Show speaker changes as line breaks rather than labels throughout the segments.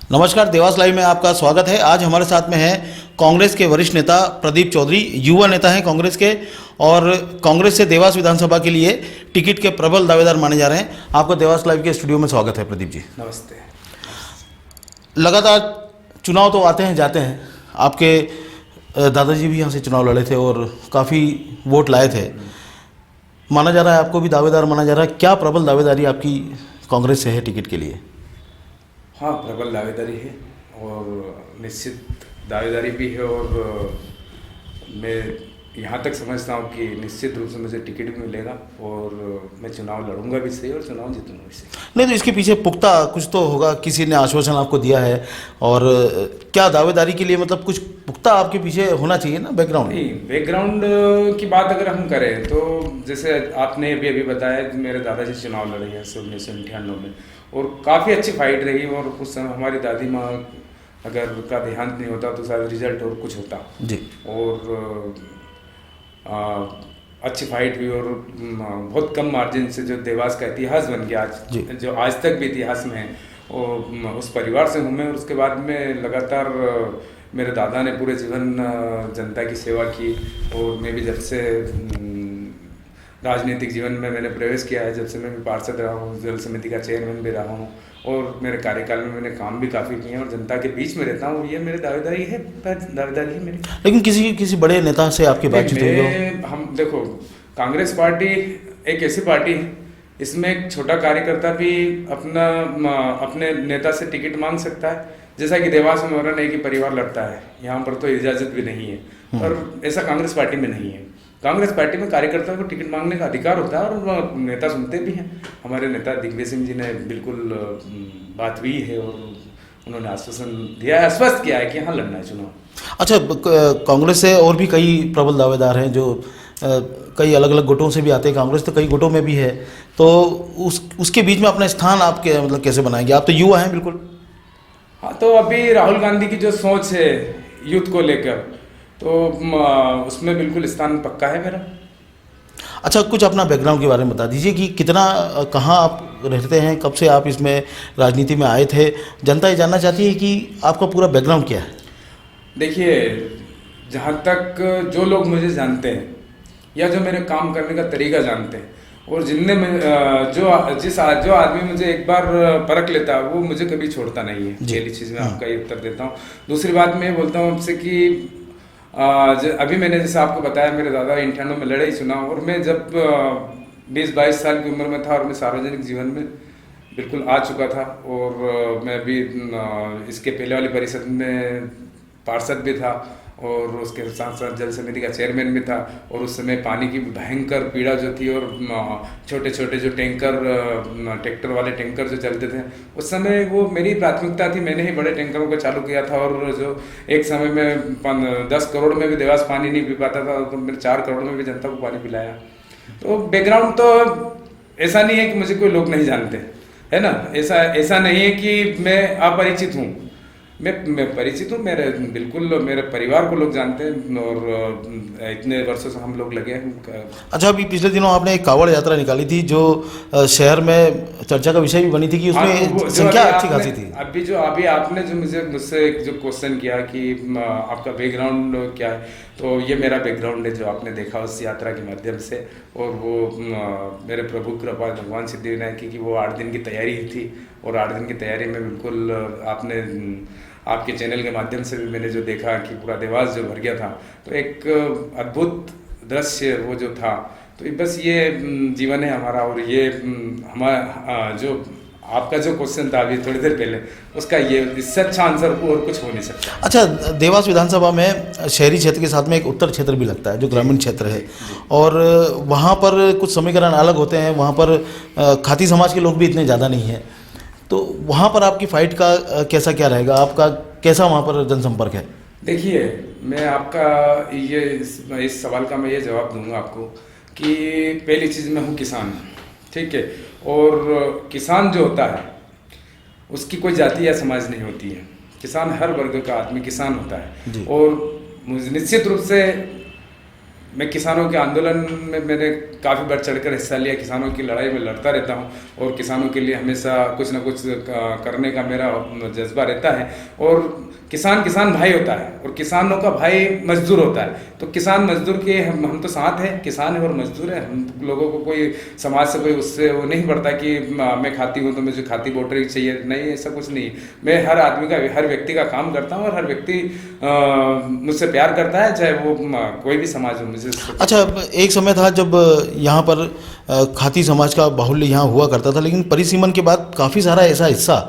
नमस्कार, देवास लाइव में आपका स्वागत है। आज हमारे साथ में है कांग्रेस के वरिष्ठ नेता प्रदीप चौधरी, युवा नेता हैं कांग्रेस के, और कांग्रेस से देवास विधानसभा के लिए टिकट के प्रबल दावेदार माने जा रहे हैं। आपका देवास लाइव के स्टूडियो में स्वागत है प्रदीप जी।
नमस्ते।
लगातार चुनाव तो आते हैं जाते हैं, आपके दादाजी भी यहाँ से चुनाव लड़े थे और काफ़ी वोट लाए थे। माना जा रहा है, आपको भी दावेदार माना जा रहा है। क्या प्रबल दावेदारी आपकी कांग्रेस से है टिकट के लिए?
हाँ, प्रबल दावेदारी है और निश्चित दावेदारी भी है, और मैं यहाँ तक समझता हूँ कि निश्चित रूप से मुझे टिकट भी मिलेगा और मैं चुनाव लड़ूंगा भी सही और चुनाव जीतूंगा भी सही।
नहीं तो इसके पीछे पुख्ता कुछ तो होगा, किसी ने आश्वासन आपको दिया है, और क्या दावेदारी के लिए मतलब कुछ पुख्ता आपके पीछे होना चाहिए ना, बैकग्राउंड?
नहीं, बैकग्राउंड की बात अगर हम करें तो जैसे आपने अभी बताया कि मेरे दादाजी चुनाव लड़े हैं 1998 में, और काफ़ी अच्छी फाइट रही, और उस समय हमारी दादी माँ अगर का देहांत नहीं होता तो शायद रिजल्ट और कुछ होता
जी।
और अच्छी फाइट हुई और बहुत कम मार्जिन से जो देवास का इतिहास बन गया आज, जो आज तक भी इतिहास में है, और उस परिवार से हूँ मैं। और उसके बाद में लगातार मेरे दादा ने पूरे जीवन जनता की सेवा की, और मैं भी जब से राजनीतिक जीवन में मैंने प्रवेश किया है, जब से मैं भी पार्षद रहा हूँ, जल समिति का चेयरमैन भी रहा हूँ, और मेरे कार्यकाल में मैंने काम भी काफ़ी किए हैं और जनता के बीच में रहता हूँ। ये मेरी दावेदारी है मेरी।
लेकिन किसी बड़े नेता से आपकी बातचीत हुई हो?
हम देखो, कांग्रेस पार्टी एक ऐसी पार्टी है, इसमें एक छोटा कार्यकर्ता भी अपने नेता से टिकट मांग सकता है, जैसा कि देवास में मरण एक ही परिवार लड़ता है। यहाँ पर तो इजाजत भी नहीं है, और ऐसा कांग्रेस पार्टी में नहीं है। कांग्रेस पार्टी में कार्यकर्ताओं को टिकट मांगने का अधिकार होता है, और नेता सुनते भी हैं। हमारे नेता दिग्विजय सिंह जी ने बिल्कुल बात हुई है, और उन्होंने आश्वासन दिया है, आश्वस्त किया है कि हाँ लड़ना है चुनाव।
अच्छा, कांग्रेस से और भी कई प्रबल दावेदार हैं जो कई अलग अलग गुटों से भी आते हैं। कांग्रेस तो कई गुटों में भी है, तो उसके बीच में अपना स्थान आप मतलब कैसे बनाएंगे? आप तो युवा हैं बिल्कुल।
हाँ, तो अभी राहुल गांधी की जो सोच है यूथ को लेकर, तो उसमें बिल्कुल स्थान पक्का है मेरा।
अच्छा, कुछ अपना बैकग्राउंड के बारे में बता दीजिए कि कितना, कहाँ आप रहते हैं, कब से आप इसमें राजनीति में आए थे? जनता ये जानना चाहती है कि आपका पूरा बैकग्राउंड क्या है।
देखिए, जहाँ तक जो लोग मुझे जानते हैं या जो मेरे काम करने का तरीका जानते हैं, और जो आदमी मुझे एक बार परख लेता है वो मुझे कभी छोड़ता नहीं है। पहली चीज़ मैं आपका ये उत्तर देता हूँ। दूसरी बात मैं बोलता हूँ आपसे कि अभी मैंने जैसे आपको बताया, मेरे दादा 98 में लड़े ही चुनाव, और मैं जब 20-22 साल की उम्र में था और मैं सार्वजनिक जीवन में बिल्कुल आ चुका था, और मैं अभी इसके पहले वाली परिषद में पार्षद भी था, और उसके साथ साथ जल समिति का चेयरमैन भी था। और उस समय पानी की भयंकर पीड़ा जो थी, और छोटे छोटे जो ट्रैक्टर वाले टैंकर जो चलते थे, उस समय वो मेरी प्राथमिकता थी। मैंने ही बड़े टैंकरों को चालू किया था, और जो एक समय में 10 करोड़ में भी देवास पानी नहीं पी पाता था, तो मैंने 4 करोड़ में भी जनता को पानी पिलाया। तो बैकग्राउंड तो ऐसा नहीं है कि मुझे कोई लोग नहीं जानते, है ना। ऐसा नहीं है कि मैं अपरिचित हूँ, मैं परिचित हूँ। बिल्कुल मेरे परिवार को लोग जानते हैं, और इतने वर्षों से हम लोग लगे हैं।
अच्छा, अभी पिछले दिनों आपने एक कांवड़ यात्रा निकाली थी जो शहर में चर्चा का विषय भी बनी थी कि उसमें संख्या अच्छी खासी थी।
अभी आपने जो मुझसे जो क्वेश्चन किया कि आपका बैकग्राउंड क्या है, तो ये मेरा बैकग्राउंड है जो आपने देखा उस यात्रा के माध्यम से। और वो मेरे प्रभु कृपा भगवान सिद्धिविनायक की वो 8 दिन की तैयारी थी, और 8 दिन की तैयारी में बिल्कुल आपके चैनल के माध्यम से भी मैंने जो देखा कि पूरा देवास जो भर गया था, तो एक अद्भुत दृश्य वो जो था। तो बस ये जीवन है हमारा, और ये हमारा जो आपका जो क्वेश्चन था अभी थोड़ी देर पहले, उसका ये इससे अच्छा आंसर और कुछ हो नहीं सकता।
अच्छा, देवास विधानसभा में शहरी क्षेत्र के साथ में एक उत्तर क्षेत्र भी लगता है जो ग्रामीण क्षेत्र है, और वहाँ पर कुछ समीकरण अलग होते हैं। वहाँ पर खाती समाज के लोग भी इतने ज़्यादा नहीं हैं, तो वहाँ पर आपकी फाइट का कैसा क्या रहेगा? आपका कैसा वहाँ पर जनसंपर्क है?
देखिए, मैं आपका ये इस सवाल का मैं ये जवाब दूंगा आपको कि पहली चीज़ मैं हूँ किसान, ठीक है। और किसान जो होता है उसकी कोई जाति या समाज नहीं होती है। किसान हर वर्ग का आदमी किसान होता है, और निश्चित रूप से मैं किसानों के आंदोलन में मैंने काफ़ी बढ़ चढ़कर हिस्सा लिया, किसानों की लड़ाई में लड़ता रहता हूँ और किसानों के लिए हमेशा कुछ ना कुछ करने का मेरा जज्बा रहता है। और किसान भाई होता है और किसानों का भाई मजदूर होता है, तो किसान मजदूर के हम तो साथ हैं, किसान है और मजदूर है। हम लोगों को कोई समाज से कोई उससे वो नहीं पड़ता कि मैं खाती हूँ तो मुझे खाती बोटरी चाहिए, नहीं, ऐसा कुछ नहीं। मैं हर आदमी का, हर व्यक्ति का काम करता हूँ और हर व्यक्ति मुझसे प्यार करता है, चाहे वो कोई भी समाज हो मुझे।
अच्छा, एक समय था जब यहाँ पर खाती समाज का बाहुल्य यहाँ हुआ करता था, लेकिन परिसीमन के बाद काफ़ी सारा ऐसा हिस्सा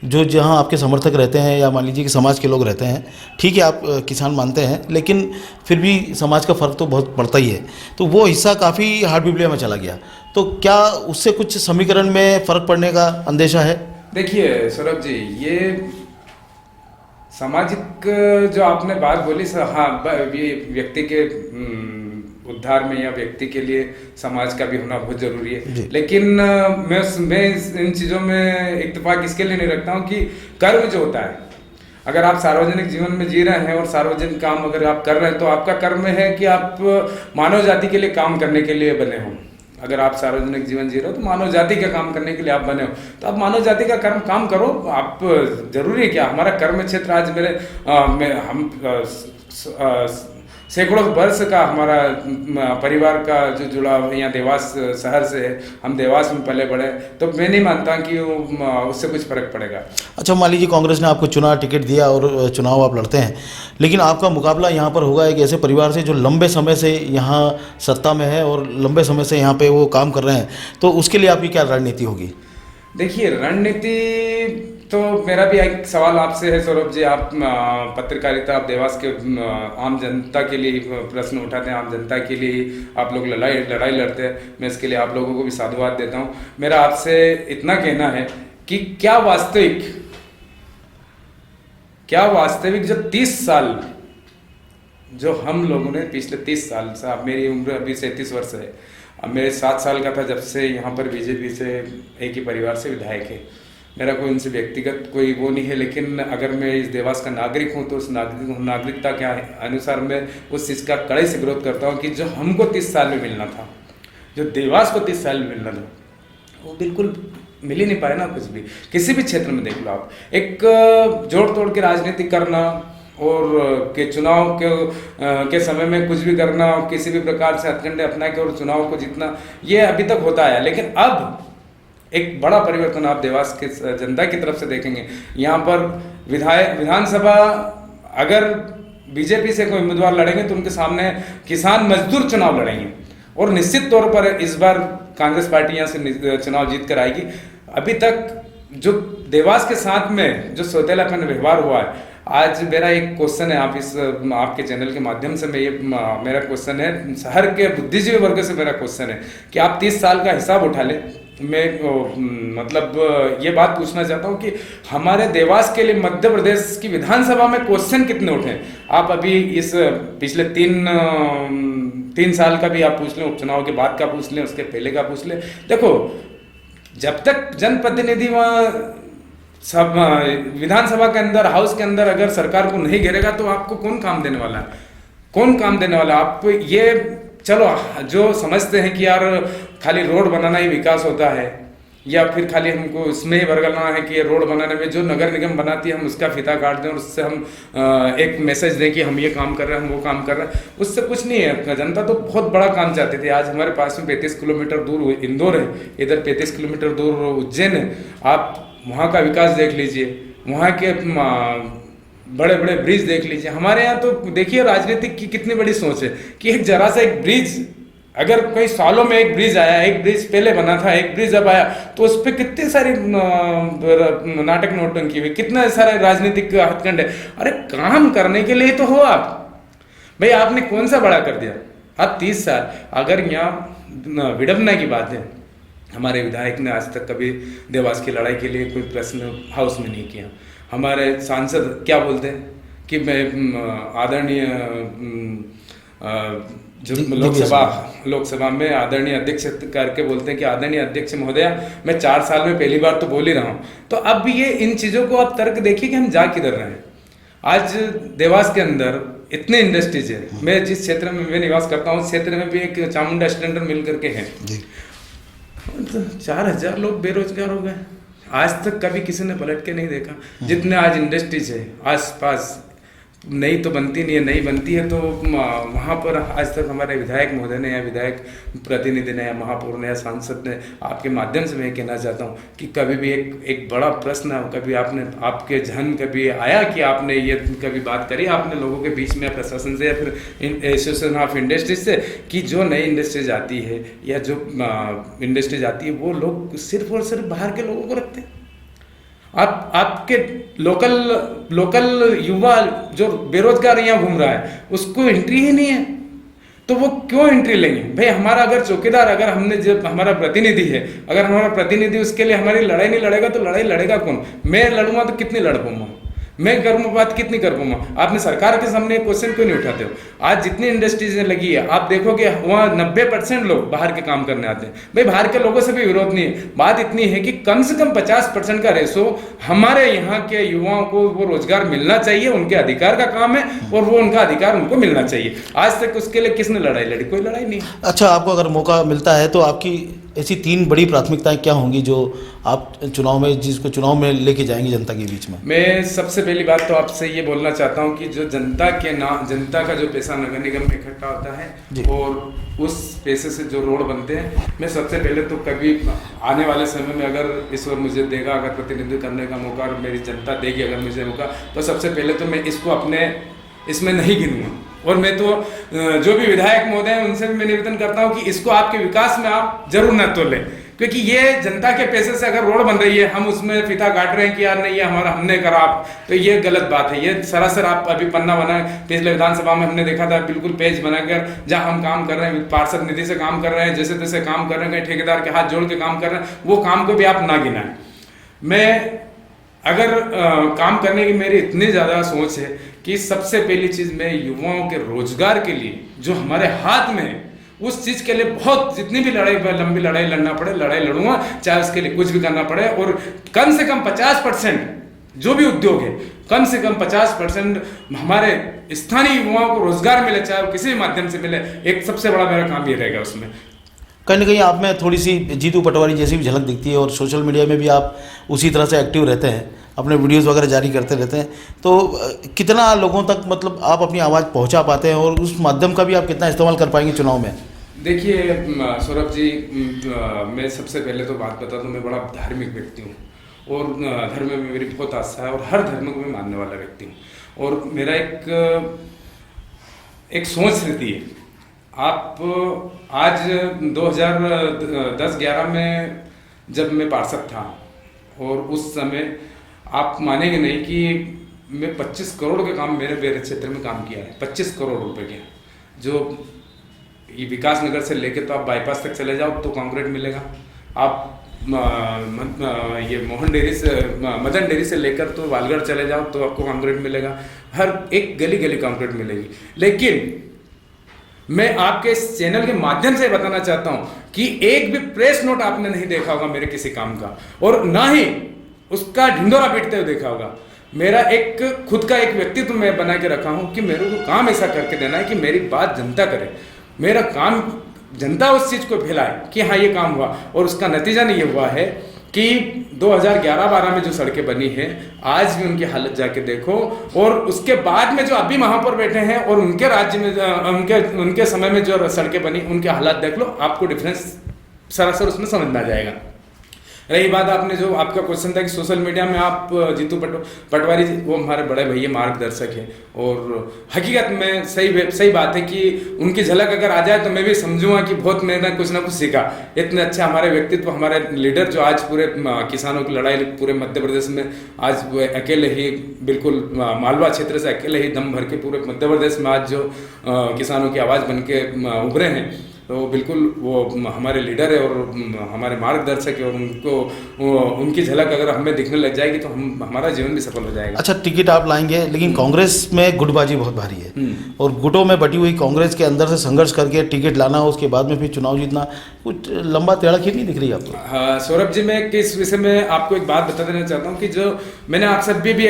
जो जहाँ आपके समर्थक रहते हैं या मान लीजिए कि समाज के लोग रहते हैं, ठीक है आप किसान मानते हैं, लेकिन फिर भी समाज का फ़र्क तो बहुत पड़ता ही है, तो वो हिस्सा काफ़ी हार्ड बिबलिया में चला गया, तो क्या उससे कुछ समीकरण में फ़र्क पड़ने का अंदेशा है?
देखिए सौरभ जी, ये सामाजिक जो आपने बात बोली हाँ, ये व्यक्ति के उद्धार में या व्यक्ति के लिए समाज का भी होना बहुत जरूरी है, लेकिन मैं इन चीज़ों में इत्तेफाक इसके लिए नहीं रखता हूँ कि कर्म जो होता है, अगर आप सार्वजनिक जीवन में जी रहे हैं और सार्वजनिक काम अगर आप कर रहे हैं तो आपका कर्म है कि आप मानव जाति के लिए काम करने के लिए बने हो। अगर आप सार्वजनिक जीवन जी रहे हो तो मानव जाति का काम करने के लिए आप बने हो, तो आप मानव जाति का काम करो। आप जरूरी है क्या, हमारा कर्म क्षेत्र आज हम सैकड़ों वर्ष का हमारा परिवार का जो जुड़ाव यहाँ देवास शहर से है, हम देवास में पले बढ़े, तो मैं नहीं मानता कि उससे कुछ फर्क पड़ेगा।
अच्छा, मान लीजिए कांग्रेस ने आपको चुनाव टिकट दिया और चुनाव आप लड़ते हैं, लेकिन आपका मुकाबला यहाँ पर होगा एक ऐसे परिवार से जो लंबे समय से यहाँ सत्ता में है और लंबे समय से यहाँ पे वो काम कर रहे हैं, तो उसके लिए आपकी क्या रणनीति होगी?
देखिए, रणनीति तो मेरा भी एक सवाल आपसे है सौरभ जी, आप पत्रकारिता, आप देवास के आम जनता के लिए प्रश्न उठाते हैं, आम जनता के लिए आप लोग लड़ाई लड़ते हैं, मैं इसके लिए आप लोगों को भी साधुवाद देता हूँ। मेरा आपसे इतना कहना है कि क्या वास्तविक जो 30 साल जो हम लोगों ने पिछले 30 साल से, अब मेरी उम्र अभी 37 वर्ष है, अब मेरे 7 साल का था जब से यहाँ पर बीजेपी से एक ही परिवार से विधायक है। मेरा कोई उनसे व्यक्तिगत कोई वो नहीं है, लेकिन अगर मैं इस देवास का नागरिक हूँ तो उस नागरिकता के अनुसार मैं उस चीज़ का कड़े से विरोध करता हूँ कि जो हमको 30 साल में मिलना था, जो देवास को 30 साल में मिलना था, वो बिल्कुल मिल ही नहीं पाया ना। कुछ भी, किसी भी क्षेत्र में देख लो आप, एक जोड़ तोड़ के राजनीति करना और के चुनाव के समय में कुछ भी करना और किसी भी प्रकार से हथकंडे अपना के और चुनाव को जीतना, ये अभी तक होता है। लेकिन अब एक बड़ा परिवर्तन आप देवास के जनता की तरफ से देखेंगे। यहाँ पर विधानसभा अगर बीजेपी से कोई उम्मीदवार लड़ेंगे तो उनके सामने किसान मजदूर चुनाव लड़ेंगे और निश्चित तौर पर इस बार कांग्रेस पार्टी यहाँ से चुनाव जीत कर आएगी। अभी तक जो देवास के साथ में जो सौतेलापन व्यवहार हुआ है, आज मेरा एक क्वेश्चन है, आपके चैनल के माध्यम से मेरा क्वेश्चन है, शहर के बुद्धिजीवी वर्ग से मेरा क्वेश्चन है कि आप 30 साल का हिसाब उठा ले। मैं मतलब ये बात पूछना चाहता हूँ कि हमारे देवास के लिए मध्य प्रदेश की विधानसभा में क्वेश्चन कितने उठे? आप अभी इस पिछले 3 साल का भी आप पूछ लें, उपचुनाव के बाद का पूछ लें, उसके पहले का पूछ लें। देखो, जब तक जनप्रतिनिधि वहाँ सब विधानसभा के अंदर, हाउस के अंदर अगर सरकार को नहीं घेरेगा तो आपको कौन काम देने वाला है? कौन काम देने वाला? आप ये चलो जो समझते हैं कि यार खाली रोड बनाना ही विकास होता है, या फिर खाली हमको इसमें ही बरगलना है कि ये रोड बनाने में जो नगर निगम बनाती है हम उसका फीता काट दें और उससे हम एक मैसेज दें कि हम ये काम कर रहे हैं, हम वो काम कर रहे हैं, उससे कुछ नहीं है। जनता तो बहुत बड़ा काम चाहती थी। आज हमारे पास में 35 किलोमीटर दूर इंदौर है, इधर 35 किलोमीटर दूर उज्जैन है। आप वहाँ का विकास देख लीजिए, वहाँ के बड़े बड़े ब्रिज देख लीजिए। हमारे यहाँ तो देखिए राजनीतिक की कितनी बड़ी सोच है कि एक जरा सा एक ब्रिज, अगर कई सालों में एक ब्रिज आया, एक ब्रिज पहले बना था, एक ब्रिज अब आया, तो उस पर कितनी सारी नाटक नोटंकी हुई, कितना सारे राजनीतिक हथकंडे। अरे काम करने के लिए तो हो आप भाई, आपने कौन सा बड़ा कर दिया? आप 30 साल, अगर यहाँ विडम्बना की बात है, हमारे विधायक ने आज तक कभी देवास की लड़ाई के लिए कोई प्रश्न हाउस में नहीं किया। हमारे सांसद क्या बोलते हैं कि मैं आदरणीय जो लोकसभा में आदरणीय अध्यक्ष करके बोलते हैं कि आदरणीय अध्यक्ष महोदया, मैं 4 साल में पहली बार तो बोल ही रहा हूँ। तो अब ये इन चीज़ों को आप तर्क देखिए कि हम जा किधर रहे हैं। आज देवास के अंदर इतने इंडस्ट्रीज है। मैं जिस क्षेत्र में मैं निवास करता हूँ उस क्षेत्र में भी एक चामुंडा स्टैंडर्ड मिल करके है, तो 4,000 लोग बेरोजगार हो गए। आज तक कभी किसी ने पलट के नहीं देखा। जितने आज इंडस्ट्रीज है आस पास, नई तो बनती नहीं है, नई बनती है तो वहाँ पर आज तक हमारे विधायक महोदय ने या विधायक प्रतिनिधि ने या महापौर ने या सांसद ने, आपके माध्यम से मैं कहना चाहता हूँ कि कभी भी एक बड़ा प्रश्न कभी आपके जहन कभी आया कि आपने ये कभी बात करी आपने लोगों के बीच में, प्रशासन से या फिर एसोसिएशन ऑफ इंडस्ट्रीज से, कि जो नई इंडस्ट्रीज आती है या जो इंडस्ट्रीज आती है वो लोग सिर्फ और सिर्फ बाहर के लोगों को रखते हैं। आपके लोकल युवा जो बेरोजगार यहाँ घूम रहा है उसको एंट्री ही नहीं है, तो वो क्यों एंट्री लेंगे भाई? हमारा अगर चौकीदार, अगर हमने जब हमारा प्रतिनिधि है, अगर हमारा प्रतिनिधि उसके लिए हमारी लड़ाई नहीं लड़ेगा तो लड़ाई लड़ेगा कौन? मैं लड़ूंगा तो कितनी लड़ पाऊंगा, मैं करूँगा बात कितनी कर पाऊंगा? आपने सरकार के सामने क्वेश्चन क्यों नहीं उठाते हो? आज जितनी इंडस्ट्रीज लगी है आप देखोगे वहाँ 90% लोग बाहर के काम करने आते हैं। भाई बाहर के लोगों से भी विरोध नहीं है, बात इतनी है कि कम से कम 50% का रेशो हमारे यहाँ के युवाओं को वो रोजगार मिलना चाहिए, उनके अधिकार का काम है और वो उनका अधिकार उनको मिलना चाहिए। आज तक उसके लिए किसने लड़ाई लड़ी? कोई लड़ाई नहीं।
अच्छा, आपको अगर मौका मिलता है तो आपकी ऐसी 3 बड़ी प्राथमिकताएं क्या होंगी जो आप जिसको चुनाव में लेके जाएंगे जनता के बीच में?
मैं सबसे पहली बात तो आपसे ये बोलना चाहता हूँ कि जो जनता का जो पैसा नगर निगम में इकट्ठा होता है और उस पैसे से जो रोड बनते हैं, मैं सबसे पहले तो कभी आने वाले समय में अगर ईश्वर मुझे देगा, अगर प्रतिनिधित्व करने का मौका और मेरी जनता देगी अगर मुझे मौका, तो सबसे पहले तो मैं इसको अपने इसमें नहीं गिनूंगा। और मैं तो जो भी विधायक महोदय हैं उनसे भी मैं निवेदन करता हूं कि इसको आपके विकास में आप जरूर न तोलें, क्योंकि ये जनता के पैसे से अगर रोड बन रही है, हम उसमें फीता काट रहे हैं कि यार नहीं ये हमारा हमने करा, तो ये गलत बात है। ये सरासर आप अभी पन्ना बना, पिछले विधानसभा में हमने देखा था बिल्कुल पेज बनाकर जहां हम काम कर रहे हैं, पार्षद निधि से काम कर रहे हैं, जैसे तैसे काम कर रहे हैं, ठेकेदार के हाथ जोड़ के काम कर रहे हैं, वो काम को भी आप ना गिनाएं। मैं अगर काम करने की मेरी इतनी ज़्यादा सोच है कि सबसे पहली चीज़ मैं युवाओं के रोजगार के लिए जो हमारे हाथ में है उस चीज़ के लिए बहुत जितनी भी लंबी लड़ाई लड़ना पड़े लड़ाई लड़ूंगा, चाहे उसके लिए कुछ भी करना पड़े। और कम से कम 50% जो भी उद्योग है, कम से कम 50% हमारे स्थानीय युवाओं को रोजगार मिले, चाहे वो किसी भी माध्यम से मिले, एक सबसे बड़ा मेरा काम ये रहेगा। उसमें
कहीं ना कहीं आप में थोड़ी सी जीतू पटवारी जैसी भी झलक दिखती है और सोशल मीडिया में भी आप उसी तरह से एक्टिव रहते हैं, अपने वीडियोस वगैरह जारी करते रहते हैं, तो कितना लोगों तक मतलब आप अपनी आवाज़ पहुंचा पाते हैं और उस माध्यम का भी आप कितना इस्तेमाल कर पाएंगे चुनाव में?
देखिए सौरभ जी, मैं सबसे पहले तो बात बता दूं, मैं बड़ा धार्मिक व्यक्ति हूँ और धर्म में मेरी बहुत आस्था है और हर धर्म को मैं मानने वाला व्यक्ति हूँ। और मेरा एक सोच रहती है, आप आज 2010-11 में जब मैं पार्षद था और उस समय आप मानेंगे नहीं कि मैं 25 करोड़ के काम मेरे क्षेत्र में काम किया है। 25 करोड़ रुपए के, जो ये विकास नगर से लेके तो आप बाईपास तक चले जाओ तो कंक्रीट मिलेगा, आप ये मोहन डेयरी से मदन डेयरी से लेकर तो वालगढ़ चले जाओ तो आपको कंक्रीट मिलेगा, हर एक गली गली कंक्रीट मिलेगी। लेकिन मैं आपके इस चैनल के माध्यम से बताना चाहता हूं कि एक भी प्रेस नोट आपने नहीं देखा होगा मेरे किसी काम का, और ना ही उसका ढिंडोरा पीटते हुए देखा होगा। मेरा एक खुद का एक व्यक्तित्व मैं बना के रखा हूं कि मेरे को काम ऐसा करके देना है कि मेरी बात जनता करे, मेरा काम जनता उस चीज को फैलाए कि हाँ ये काम हुआ। और उसका नतीजा नहीं ये हुआ है कि 2011-12 में जो सड़कें बनी हैं आज भी उनकी हालत जाके देखो, और उसके बाद में जो अभी महापौर बैठे हैं और उनके राज्य में उनके समय में जो सड़कें बनी उनके हालात देख लो, आपको डिफरेंस सरासर उसमें समझ में आ जाएगा। रही बात आपने जो आपका क्वेश्चन था कि सोशल मीडिया में आप जीतू पटवारी जी, वो हमारे बड़े भैया मार्गदर्शक हैं और हकीकत में सही बात है कि उनकी झलक अगर आ जाए तो मैं भी समझूंगा कि बहुत मैंने कुछ ना कुछ सीखा। इतने अच्छे हमारे व्यक्तित्व, हमारे लीडर जो आज पूरे किसानों की लड़ाई पूरे मध्य प्रदेश में आज वो अकेले ही बिल्कुल मालवा क्षेत्र से अकेले ही दम भर के पूरे मध्य प्रदेश में आज जो किसानों की आवाज़ बन के उभरे हैं, तो बिल्कुल वो हमारे लीडर है और हमारे मार्गदर्शक है, और उनकी झलक अगर हमें दिखने लग जाएगी तो हमारा जीवन भी सफल हो जाएगा।
अच्छा, टिकट आप लाएंगे, लेकिन कांग्रेस में गुटबाजी बहुत भारी है और गुटों में बटी हुई कांग्रेस के अंदर से संघर्ष करके टिकट लाना, उसके बाद में फिर चुनाव जीतना, कुछ लंबा टेढ़ा खीर नहीं दिख रही आपको?
हाँ सौरभ जी, मैं इस विषय में आपको एक बात बता देना चाहता हूँ कि जो मैंने आपसे भी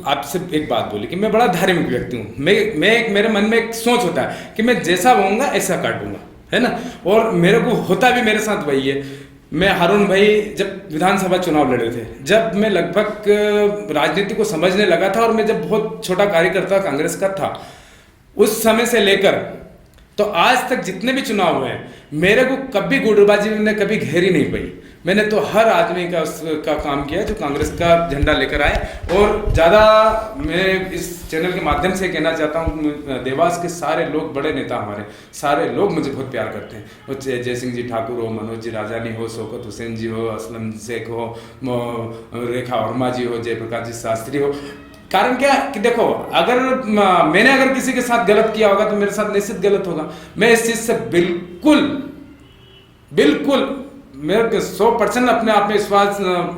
आपसे एक बात बोली कि मैं बड़ा धार्मिक व्यक्ति हूँ। मेरे मन में एक सोच होता है कि मैं जैसा बोऊंगा ऐसा काटूंगा, है ना, और मेरे को होता भी मेरे साथ वही है। मैं हारून भाई जब विधानसभा चुनाव लड़े थे, जब मैं लगभग राजनीति को समझने लगा था और मैं जब बहुत छोटा कार्यकर्ता कांग्रेस का था, उस समय से लेकर तो आज तक जितने भी चुनाव हुए हैं, मेरे को कभी गुटबाजी ने कभी घेरी नहीं पाई। मैंने तो हर आदमी का काम किया जो कांग्रेस का झंडा लेकर आए। और ज़्यादा मैं इस चैनल के माध्यम से कहना चाहता हूँ, देवास के सारे लोग, बड़े नेता हमारे सारे लोग मुझे बहुत प्यार करते हैं। वो जय सिंह जी ठाकुर हो, मनोज जी राजानी हो, शौकत हुसैन जी हो, असलम शेख हो, रेखा वर्मा जी हो, जयप्रकाश जी शास्त्री हो। कारण क्या कि देखो, अगर मैंने अगर किसी के साथ गलत किया होगा तो मेरे साथ निश्चित गलत होगा। मैं इस चीज से बिल्कुल मेरे को 100% अपने आप में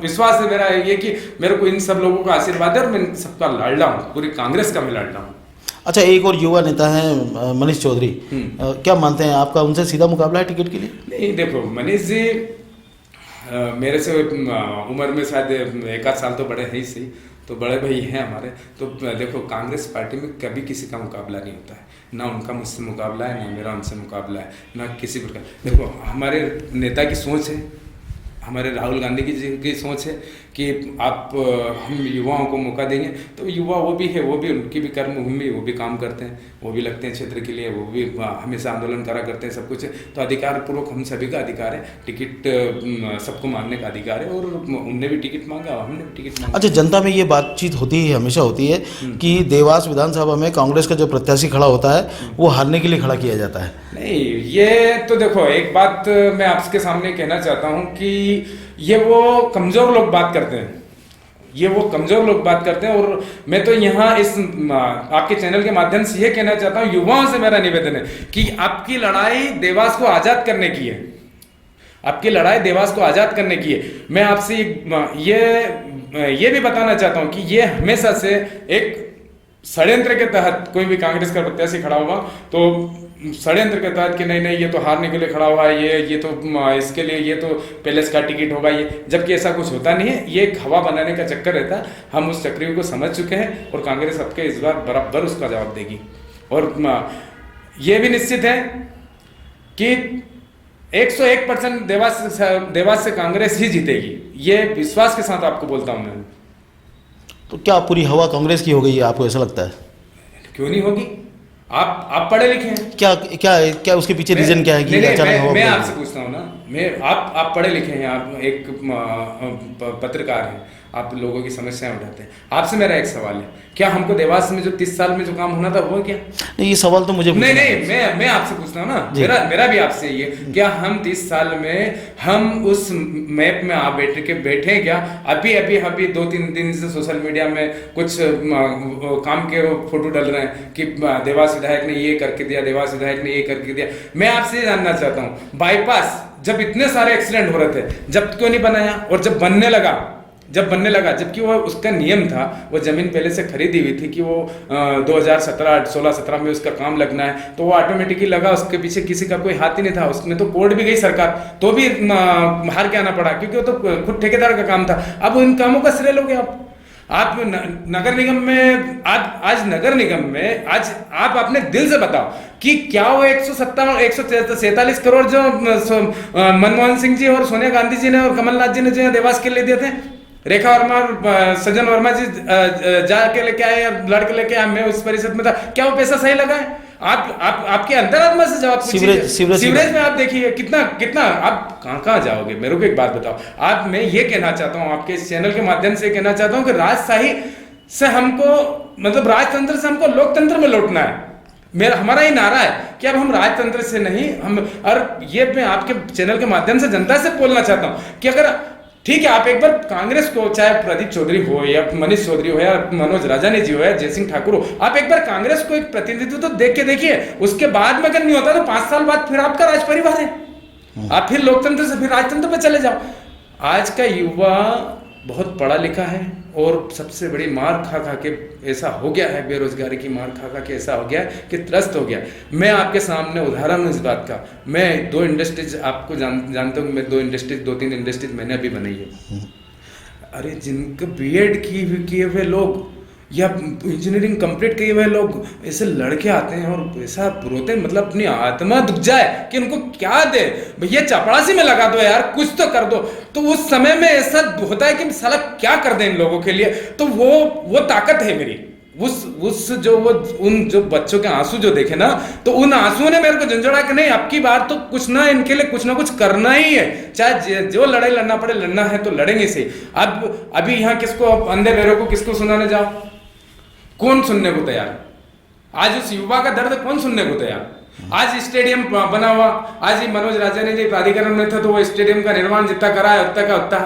विश्वास है मेरा ये कि मेरे को इन सब लोगों का आशीर्वाद है और मैं इन सबका लाडला हूँ, पूरी कांग्रेस का मैं लाडला हूँ।
अच्छा, एक और युवा नेता है मनीष चौधरी, क्या मानते हैं आपका उनसे सीधा मुकाबला है टिकट के लिए?
नहीं, देखो मनीष जी मेरे से उम्र में शायद एक आध साल तो बड़े हैं ही सही, तो बड़े भाई हैं हमारे। तो देखो, कांग्रेस पार्टी में कभी किसी का मुकाबला नहीं होता है, ना उनका मुझसे मुकाबला है, ना मेरा उनसे मुकाबला है, ना किसी प्रकार। देखो, हमारे नेता की सोच है, हमारे राहुल गांधी जी की सोच है कि हम युवाओं को मौका देंगे। तो युवा वो भी है, वो भी उनकी भी कर्मभूमि, वो भी काम करते हैं, वो भी लगते हैं क्षेत्र के लिए, वो भी हमेशा आंदोलन करा करते हैं, सब कुछ है। तो अधिकार पूर्वक हम सभी का अधिकार है, टिकट सबको मांगने का अधिकार है, और उनने भी टिकट मांगा, हमने भी टिकट मांगा।
अच्छा, जनता में ये बातचीत होती है, हमेशा होती है कि देवास विधानसभा में कांग्रेस का जो प्रत्याशी खड़ा होता है वो हारने के लिए खड़ा किया जाता है।
नहीं, ये तो देखो, एक बात मैं आपके सामने कहना चाहता हूँ कि ये वो कमजोर लोग बात करते हैं, ये वो कमजोर लोग बात करते हैं। और मैं तो यहाँ इस आपके चैनल के माध्यम से ये कहना चाहता हूँ, युवाओं से मेरा निवेदन है कि आपकी लड़ाई देवास को आजाद करने की है, आपकी लड़ाई देवास को आजाद करने की है। मैं आपसे ये भी बताना चाहता हूँ कि ये हमेशा से एक षड्यंत्र के तहत कोई भी कांग्रेस का प्रत्याशी खड़ा होगा तो षड्यंत्र के तहत कि नहीं ये तो हारने के लिए खड़ा हुआ है, ये तो इसके लिए ये तो पैलेस का टिकट होगा, ये, जबकि ऐसा कुछ होता नहीं है। ये एक हवा बनाने का चक्कर रहता है। हम उस चक्री को समझ चुके हैं और कांग्रेस आपके इस बार बराबर उसका जवाब देगी। और ये भी निश्चित है कि 101% देवास से कांग्रेस ही जीतेगी, ये विश्वास के साथ आपको बोलता हूं मैं।
तो क्या पूरी हवा कांग्रेस की हो गई है, आपको ऐसा लगता है?
क्यों नहीं होगी? आप पढ़े लिखे हैं,
क्या क्या क्या उसके पीछे रीजन क्या है कि अचानक
मैं आपसे पूछता हूँ ना, आप पढ़े लिखे हैं, आप एक पत्रकार हैं, आप लोगों की समस्याएं उठाते हैं। आपसे मेरा एक सवाल है, क्या हमको देवास में जो 30 साल में जो काम होना था वो क्या?
नहीं, ये सवाल तो मुझे
नहीं, मैं आपसे पूछता हूँ ना, मेरा भी आपसे ये, क्या हम 30 साल में हम उस मैप में आप बैठे क्या? अभी 2-3 दिन से सोशल मीडिया में कुछ काम के फोटो डल रहे हैं कि देवास विधायक ने ये करके दिया, देवास विधायक ने ये करके दिया। मैं आपसे ये जानना चाहता हूँ, बाईपास जब इतने सारे एक्सीडेंट हो रहे थे, जब क्यों नहीं बनाया? और जब बनने लगा, जबकि वो उसका नियम था, वो जमीन पहले से खरीदी हुई थी कि वो 2016-17 में उसका काम लगना है, तो वो ऑटोमेटिकली लगा, उसके पीछे किसी का कोई हाथ ही नहीं था। उसमें तो कोर्ट भी गई सरकार, तो भी हार के आना पड़ा, क्योंकि वो तो खुद ठेकेदार का काम था। अब उन कामों का श्रेय लोगे आप नगर निगम में, आज नगर निगम में आज आप अपने दिल से बताओ कि क्या वो 147 करोड़ जो मनमोहन सिंह जी और सोनिया गांधी जी ने और कमलनाथ जी ने जो देवास के लिए दिए थे, रेखा वर्मा और सज्जन वर्मा जी जाके लेके आए, लड़के लेके आए, मैं उस परिषद में था, क्या वो पैसा सही लगा है? आपके अंतरात्मा से जवाब पूछिए। सीवरेज में आप देखिए कितना आप कहाँ जाओगे? मेरे को एक बात बताओ। मैं ये कहना चाहता हूँ, आपके इस चैनल के माध्यम से कहना चाहता हूँ कि राजशाही से हमको, मतलब राजतंत्र से हमको लोकतंत्र में लौटना है। हमारा ये नारा है कि अब हम राजतंत्र से नहीं, और ये मैं आपके चैनल के माध्यम से जनता से बोलना चाहता हूँ कि अगर ठीक है, आप एक बार कांग्रेस को, चाहे प्रदीप चौधरी हो या मनीष चौधरी हो या मनोज राजानी जी हो या जयसिंह ठाकुर हो, आप एक बार कांग्रेस को एक प्रतिनिधित्व तो देख के देखिए। उसके बाद में अगर नहीं होता तो 5 साल बाद फिर आपका राज परिवार है, आप फिर लोकतंत्र से फिर राजतंत्र पे चले जाओ। आज का युवा बहुत पढ़ा लिखा है और सबसे बड़ी मार खा खा के ऐसा हो गया है, बेरोजगारी की मार खा खा के ऐसा हो गया है कि त्रस्त हो गया। मैं आपके सामने उदाहरण हूँ इस बात का। मैं 2 इंडस्ट्रीज, आपको जानते हो, मैं 2-3 इंडस्ट्रीज मैंने अभी बनाई है। अरे जिनके बीएड किए हुए लोग या इंजीनियरिंग कंप्लीट किए हुए लोग ऐसे लड़के आते हैं और ऐसा रोते हैं, मतलब अपनी आत्मा दुख जाए कि उनको क्या दे भैया, चपरासी में लगा दो यार, कुछ तो कर दो। तो उस समय में ऐसा होता है कि साला क्या कर दें इन लोगों के लिए। तो वो ताकत है मेरी, उन जो बच्चों के आंसू जो देखे ना, तो उन आंसुओं ने मेरे को झंझोड़ा कि नहीं, अब की बार तो कुछ ना इनके लिए कुछ ना कुछ करना ही है, चाहे जो लड़ाई लड़ना पड़े, लड़ना है तो लड़ेंगे से। अब अभी यहाँ किसको, अंधे बहरों को किसको सुनाने जाओ, कौन सुनने को तैयार? आज उस युवा का दर्द कौन सुनने को तैयार? आज स्टेडियम बना हुआ, आज ही मनोज राजानी जी प्राधिकरण में थे तो वो स्टेडियम का निर्माण जितना करा है उतना का उतना,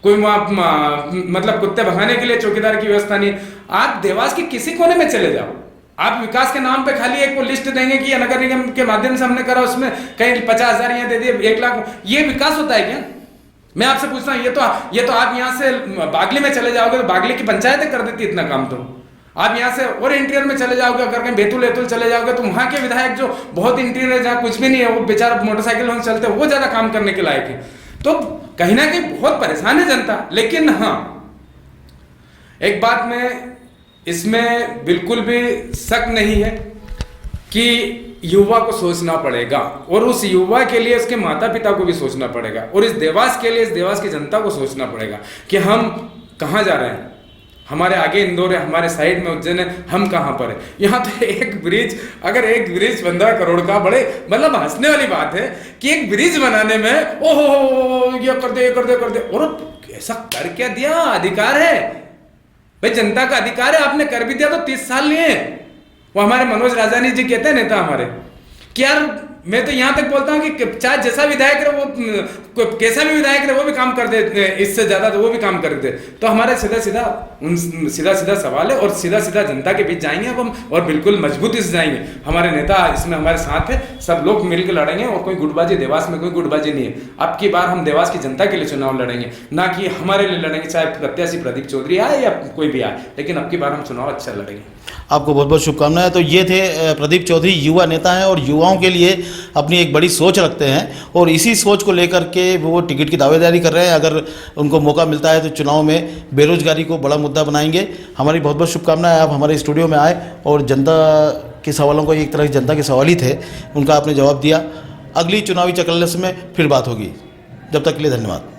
कोई वहां मतलब कुत्ते भगाने के लिए चौकीदार की व्यवस्था नहीं। आप देवास के किसी कोने में चले जाओ, आप विकास के नाम पे खाली एक लिस्ट देंगे कि नगर निगम के माध्यम से हमने करा, उसमें कहीं 50,000 यहाँ दे दिए, 1 लाख, ये विकास होता है क्या? मैं आपसे पूछता हूँ, ये तो आप यहाँ से बागली में चले जाओगे तो बागली की पंचायतें कर देती इतना काम। तो आप यहाँ से और इंटीरियर में चले जाओगे, अगर कहीं बेतुल चले जाओगे तो वहां के विधायक जो बहुत इंटीरियर है, जहाँ कुछ भी नहीं है, वो बेचारा मोटरसाइकिल में चलते, वो ज्यादा काम करने के लायक है। तो कहीं ना कहीं बहुत परेशान है जनता। लेकिन हाँ, एक बात में इसमें बिल्कुल भी शक नहीं है कि युवा को सोचना पड़ेगा, और उस युवा के लिए उसके माता पिता को भी सोचना पड़ेगा, और इस देवास के लिए इस देवास की जनता को सोचना पड़ेगा कि हम कहाँ जा रहे हैं। हमारे आगे इंदौर है, हमारे साइड में उज्जैन है, हम कहाँ पर है। यहाँ तो एक ब्रिज, अगर एक ब्रिज 15 करोड़ का, बड़े मतलब हंसने वाली बात है कि एक ब्रिज बनाने में ओहो ये कर दे, और ऐसा कर क्या दिया? अधिकार है भाई, जनता का अधिकार है, आपने कर भी दिया तो 30 साल लिए। वो हमारे मनोज राजानी जी कहते हैं, नेता हमारे, कि यार मैं तो यहां तक बोलता हूं कि चाहे जैसा विधायक रहे, वो कैसा भी विधायक रहे, वो भी काम कर दे, इससे ज्यादा तो वो भी काम कर दे। तो हमारे सीधा सवाल है, और सीधा जनता के बीच जाएंगे अब हम, और बिल्कुल मजबूती से जाएंगे। हमारे नेता इसमें हमारे साथ है, सब लोग मिलकर लड़ेंगे, और कोई गुटबाजी, देवास में कोई गुटबाजी नहीं है। अब की बार हम देवास की जनता के लिए चुनाव लड़ेंगे, ना कि हमारे लिए लड़ेंगे, चाहे प्रत्याशी प्रदीप चौधरी आए या कोई भी आए, लेकिन अब की बार हम चुनाव अच्छा लड़ेंगे।
आपको बहुत बहुत शुभकामनाएं। तो ये थे प्रदीप चौधरी, युवा नेता हैं और युवाओं के लिए अपनी एक बड़ी सोच रखते हैं, और इसी सोच को लेकर के वो टिकट की दावेदारी कर रहे हैं। अगर उनको मौका मिलता है तो चुनाव में बेरोजगारी को बड़ा मुद्दा बनाएंगे। हमारी बहुत बहुत शुभकामनाएं, आप हमारे स्टूडियो में आए और जनता के सवालों को, एक तरह की जनता के सवाल ही थे, उनका आपने जवाब दिया। अगली चुनावी चक्रलस में फिर बात होगी, जब तक के लिए धन्यवाद।